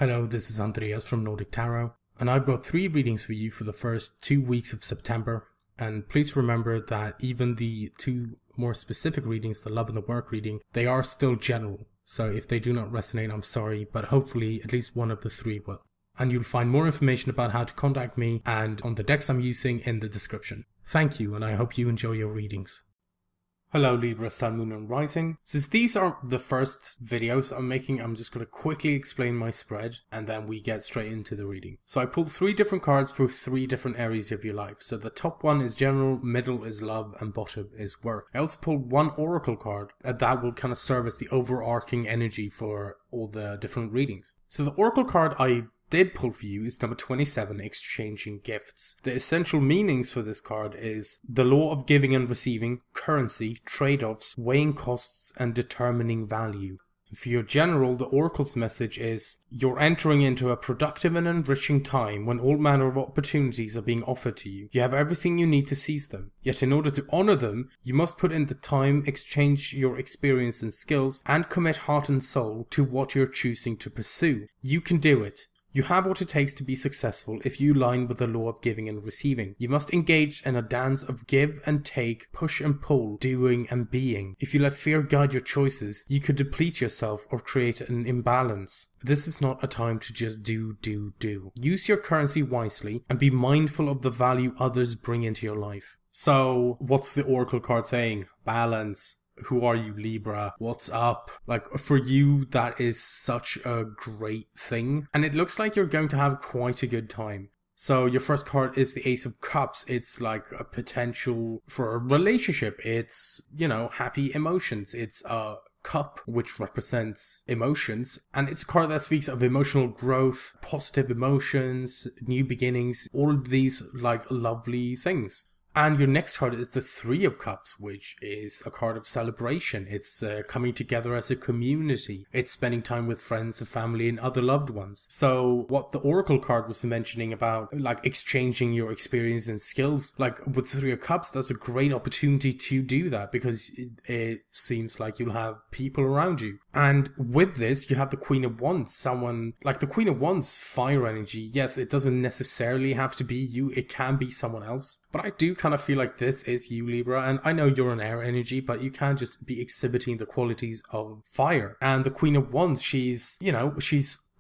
Hello, this is Andreas from Nordic Tarot, and I've got 3 readings for you for the first 2 weeks of September. And please remember that even the 2 more specific readings, the love and the work reading, they are still general. So if they do not resonate, I'm sorry, but hopefully at least one of the 3 will. And you'll find more information about how to contact me and on the decks I'm using in the description. Thank you, and I hope you enjoy your readings. Hello Libra, Sun, Moon and Rising. Since these are the first videos I'm making, I'm just going to quickly explain my spread and then we get straight into the reading. So I pulled 3 different cards for 3 different areas of your life. So the top one is general, middle is love and bottom is work. I also pulled 1 oracle card that will kind of serve as the overarching energy for all the different readings. So the oracle card I did pull for you is number 27, exchanging gifts. The essential meanings for this card is the law of giving and receiving, currency, trade-offs, weighing costs and determining value. For your general, the oracle's message is you're entering into a productive and enriching time when all manner of opportunities are being offered to you. You have everything you need to seize them. Yet in order to honor them, you must put in the time, exchange your experience and skills, and commit heart and soul to what you're choosing to pursue. You can do it. You have what it takes to be successful if you align with the law of giving and receiving. You must engage in a dance of give and take, push and pull, doing and being. If you let fear guide your choices, you could deplete yourself or create an imbalance. This is not a time to just do. Use your currency wisely and be mindful of the value others bring into your life. So, what's the oracle card saying? Balance. Who are you, Libra? What's up? Like, for you, that is such a great thing. And it looks like you're going to have quite a good time. So your first card is the Ace of Cups. It's like a potential for a relationship. It's, happy emotions. It's a cup, which represents emotions. And it's a card that speaks of emotional growth, positive emotions, new beginnings, all of these, lovely things. And your next card is the 3 of Cups, which is a card of celebration. It's coming together as a community. It's spending time with friends and family and other loved ones. So what the Oracle card was mentioning about, exchanging your experience and skills, with 3 of Cups, that's a great opportunity to do that because it seems like you'll have people around you. And with this, you have the Queen of Wands, someone, the Queen of Wands, fire energy. Yes, it doesn't necessarily have to be you. It can be someone else. But I do kind of feel like this is you, Libra, and I know you're an air energy, but you can just be exhibiting the qualities of fire. And the Queen of Wands, she's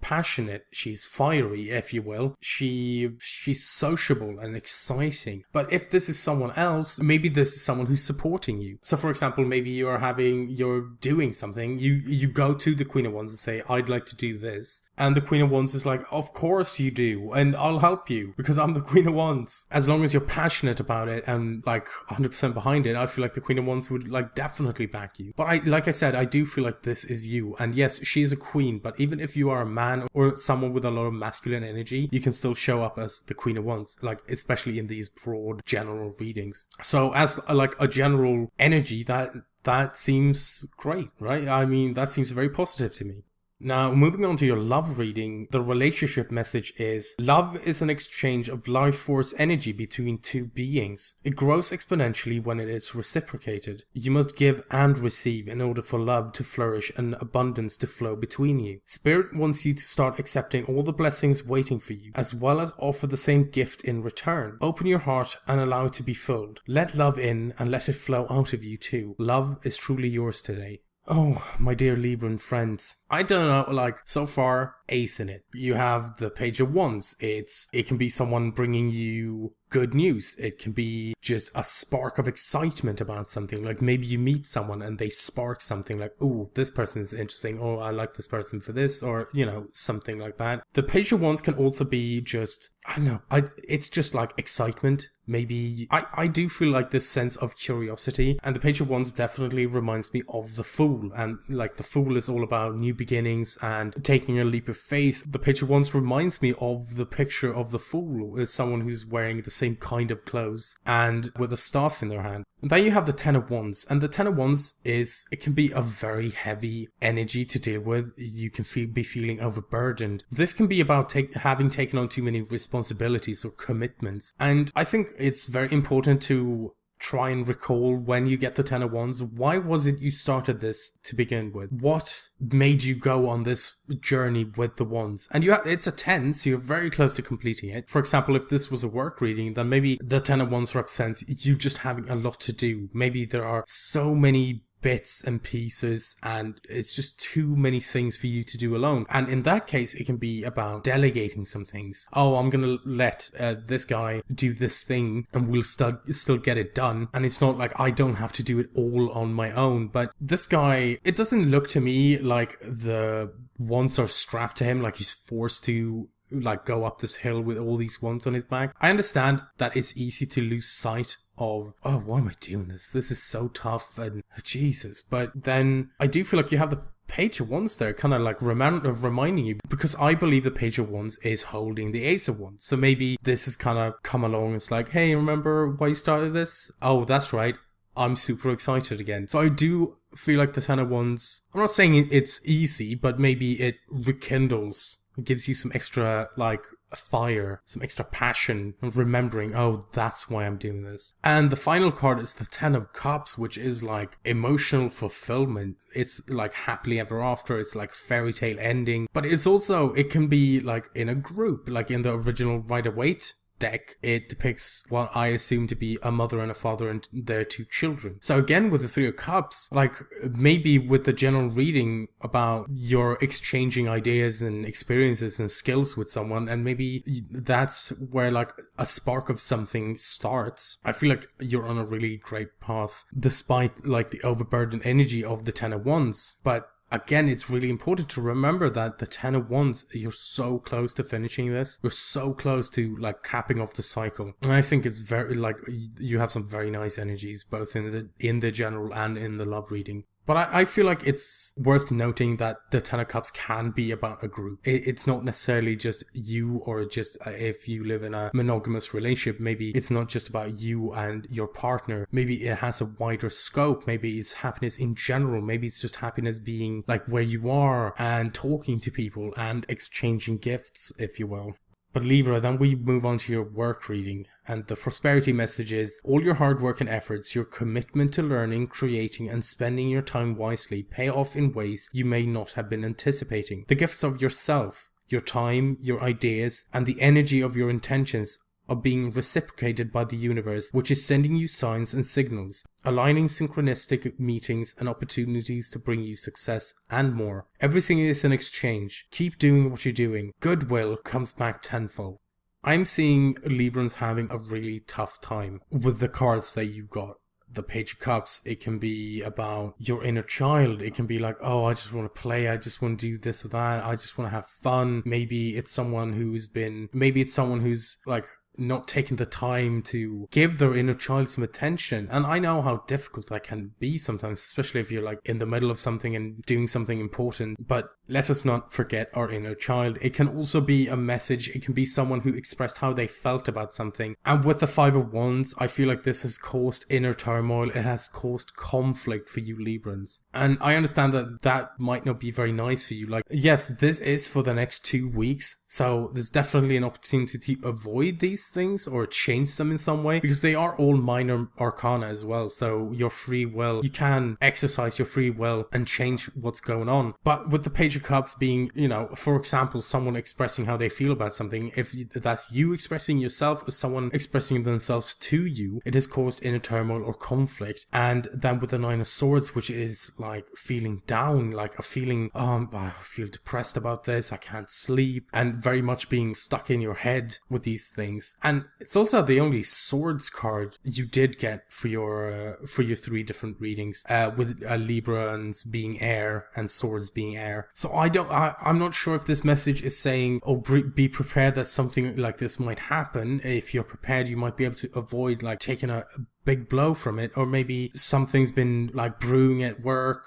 passionate, she's fiery, if you will. She's sociable and exciting. But if this is someone else, maybe this is someone who's supporting you. So for example, maybe you're doing something, you go to the Queen of Wands and say, I'd like to do this. And the Queen of Wands is like, of course you do, and I'll help you because I'm the Queen of Wands. As long as you're passionate about it and 100% behind it, I feel like the Queen of Wands would definitely back you. But I said, I do feel like this is you. And yes, she is a queen, but even if you are a man or someone with a lot of masculine energy, you can still show up as the Queen of Wands, especially in these broad general readings. So as a general energy, that seems great, right? I mean, that seems very positive to me. Now, moving on to your love reading, the relationship message is, love is an exchange of life force energy between 2 beings. It grows exponentially when it is reciprocated. You must give and receive in order for love to flourish and abundance to flow between you. Spirit wants you to start accepting all the blessings waiting for you, as well as offer the same gift in return. Open your heart and allow it to be filled. Let love in and let it flow out of you too. Love is truly yours today. Oh, my dear Libran friends, I don't know, so far, ace in it. You have the Page of Wands. It can be someone bringing you good news. It can be just a spark of excitement about something. Maybe you meet someone and they spark something ooh, this person is interesting. Oh, I like this person for this, or, something like that. The Page of Wands can also be just, I don't know, it's just excitement. Maybe, I do feel this sense of curiosity, and the Page of Wands definitely reminds me of the Fool, and the Fool is all about new beginnings and taking a leap of faith. The Page of Wands reminds me of the picture of the Fool as someone who's wearing the same kind of clothes and with a staff in their hand. And then you have the Ten of Wands, and the Ten of Wands it can be a very heavy energy to deal with. You can be feeling overburdened. This can be about having taken on too many responsibilities or commitments. And I think it's very important to try and recall when you get the Ten of Wands, why was it you started this to begin with? What made you go on this journey with the Wands? And it's a 10, so you're very close to completing it. For example, if this was a work reading, then maybe the Ten of Wands represents you just having a lot to do. Maybe there are so many bits and pieces and it's just too many things for you to do alone. And in that case, it can be about delegating some things. Oh, I'm gonna let this guy do this thing and we'll still get it done. And it's not like I don't have to do it all on my own. But this guy, it doesn't look to me like the wands are strapped to him, like he's forced to like go up this hill with all these wands on his back. I understand that it's easy to lose sight of, oh, why am I doing this? This is so tough and Jesus. But then I do feel like you have the Page of Wands there kind of like reminding you, because I believe the Page of Wands is holding the Ace of Wands. So maybe this has kind of come along. It's like, hey, remember why you started this? Oh, that's right. I'm super excited again. So I do feel like the Ten of Wands, I'm not saying it's easy, but maybe it rekindles, it gives you some extra like fire, some extra passion, remembering, oh, that's why I'm doing this. And the final card is the Ten of Cups, which is like emotional fulfillment. It's like happily ever after. It's like fairy tale ending, but it's also, it can be like in a group, like in the original Rider-Waite deck, it depicts what I assume to be a mother and a father and their two children. So again, with the Three of Cups, like maybe with the general reading about your exchanging ideas and experiences and skills with someone, and maybe that's where like a spark of something starts. I feel like you're on a really great path, despite like the overburdened energy of the Ten of Wands. But again, it's really important to remember that the Ten of Wands, you're so close to finishing this. You're so close to like capping off the cycle. And I think it's very like you have some very nice energies, both in the general and in the love reading. But I feel like it's worth noting that the Ten of Cups can be about a group. It's not necessarily just you, or just if you live in a monogamous relationship, maybe it's not just about you and your partner. Maybe it has a wider scope. Maybe it's happiness in general. Maybe it's just happiness being like where you are and talking to people and exchanging gifts, if you will. But Libra, then we move on to your work reading. And the prosperity message is, all your hard work and efforts, your commitment to learning, creating and spending your time wisely pay off in ways you may not have been anticipating. The gifts of yourself, your time, your ideas, and the energy of your intentions are being reciprocated by the universe, which is sending you signs and signals, aligning synchronistic meetings and opportunities to bring you success and more. Everything is an exchange. Keep doing what you're doing. Goodwill comes back tenfold. I'm seeing Librans having a really tough time with the cards that you got. The Page of Cups, it can be about your inner child. It can be like, oh, I just want to play. I just want to do this or that. I just want to have fun. Maybe it's someone who's like not taking the time to give their inner child some attention. And I know how difficult that can be sometimes, especially if you're like in the middle of something and doing something important. But let us not forget our inner child. It can also be a message. It can be someone who expressed how they felt about something. And with the Five of Wands, I feel like this has caused inner turmoil. It has caused conflict for you Librans. And I understand that that might not be very nice for you. Like, yes, this is for the next 2 weeks. So there's definitely an opportunity to avoid these things or change them in some way, because they are all minor arcana as well. So your free will, you can exercise your free will and change what's going on. But with the Page of Cups being, you know, for example, someone expressing how they feel about something, if that's you expressing yourself or someone expressing themselves to you, it has caused inner turmoil or conflict. And then with the Nine of Swords, which is like feeling down, like a feeling, I feel depressed about this, I can't sleep, and very much being stuck in your head with these things. And it's also the only swords card you did get for your 3 different readings, with Librans being air and swords being air. So I'm not sure if this message is saying, oh, be prepared that something like this might happen. If you're prepared, you might be able to avoid like taking a big blow from it. Or maybe something's been like brewing at work.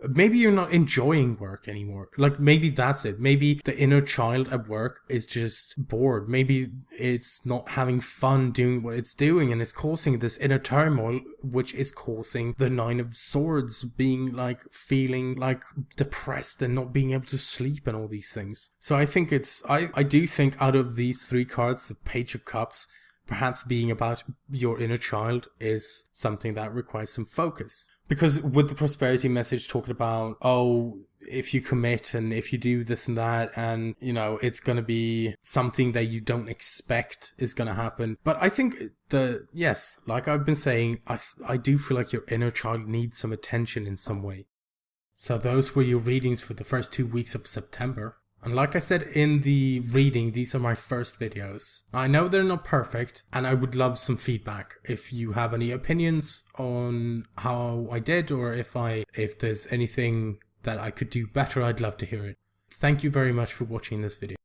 Maybe you're not enjoying work anymore. Like, maybe that's it. Maybe the inner child at work is just bored. Maybe it's not having fun doing what it's doing, and it's causing this inner turmoil, which is causing the Nine of Swords being like feeling like depressed and not being able to sleep and all these things. So I think I do think out of these 3 cards, the Page of Cups, perhaps being about your inner child is something that requires some focus. Because with the prosperity message talking about, oh, if you commit and if you do this and that, and, you know, it's going to be something that you don't expect is going to happen. But I think yes, like I've been saying, I do feel like your inner child needs some attention in some way. So those were your readings for the first 2 weeks of September. And like I said in the reading, these are my first videos. I know they're not perfect, and I would love some feedback. If you have any opinions on how I did, or if there's anything that I could do better, I'd love to hear it. Thank you very much for watching this video.